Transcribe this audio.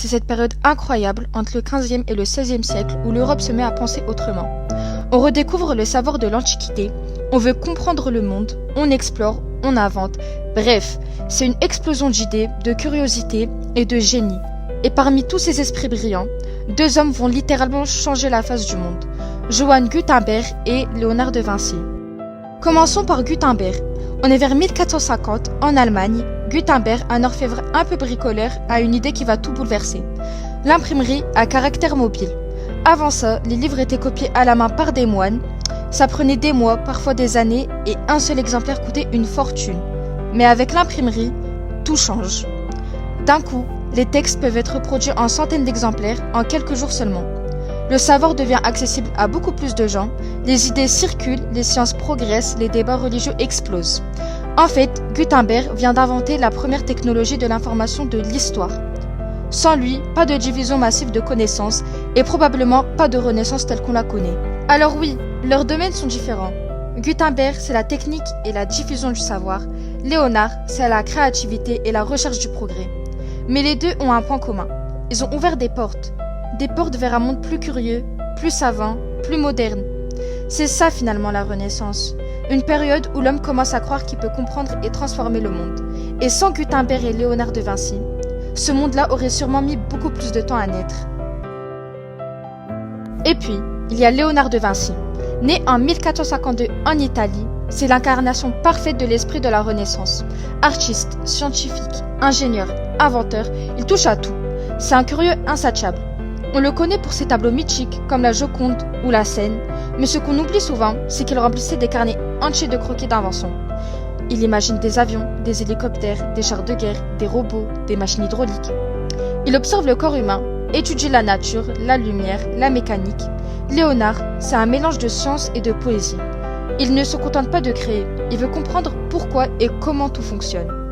c'est cette période incroyable entre le XVe et le XVIe siècle où l'Europe se met à penser autrement. On redécouvre le savoir de l'Antiquité, on veut comprendre le monde, on explore, on invente. Bref, c'est une explosion d'idées, de curiosité et de génie. Et parmi tous ces esprits brillants, deux hommes vont littéralement changer la face du monde, Johann Gutenberg et Léonard de Vinci. Commençons par Gutenberg. On est vers 1450, en Allemagne. Gutenberg, un orfèvre un peu bricoleur, a une idée qui va tout bouleverser. L'imprimerie à caractère mobile. Avant ça, les livres étaient copiés à la main par des moines. Ça prenait des mois, parfois des années, et un seul exemplaire coûtait une fortune. Mais avec l'imprimerie, tout change. D'un coup, les textes peuvent être produits en centaines d'exemplaires en quelques jours seulement. Le savoir devient accessible à beaucoup plus de gens, les idées circulent, les sciences progressent, les débats religieux explosent. En fait, Gutenberg vient d'inventer la première technologie de l'information de l'histoire. Sans lui, pas de division massive de connaissances et probablement pas de renaissance telle qu'on la connaît. Alors oui, leurs domaines sont différents. Gutenberg, c'est la technique et la diffusion du savoir. Léonard, c'est la créativité et la recherche du progrès. Mais les deux ont un point commun. Ils ont ouvert des portes vers un monde plus curieux, plus savant, plus moderne. C'est ça finalement la Renaissance. Une période où l'homme commence à croire qu'il peut comprendre et transformer le monde. Et sans Gutenberg et Léonard de Vinci, ce monde-là aurait sûrement mis beaucoup plus de temps à naître. Et puis, il y a Léonard de Vinci. Né en 1452 en Italie, c'est l'incarnation parfaite de l'esprit de la Renaissance. Artiste, scientifique, ingénieur, inventeur, il touche à tout. C'est un curieux insatiable. On le connaît pour ses tableaux mythiques comme la Joconde ou la Seine, mais ce qu'on oublie souvent, c'est qu'il remplissait des carnets entiers de croquis d'inventions. Il imagine des avions, des hélicoptères, des chars de guerre, des robots, des machines hydrauliques. Il observe le corps humain, étudie la nature, la lumière, la mécanique. Léonard, c'est un mélange de science et de poésie. Il ne se contente pas de créer, il veut comprendre pourquoi et comment tout fonctionne.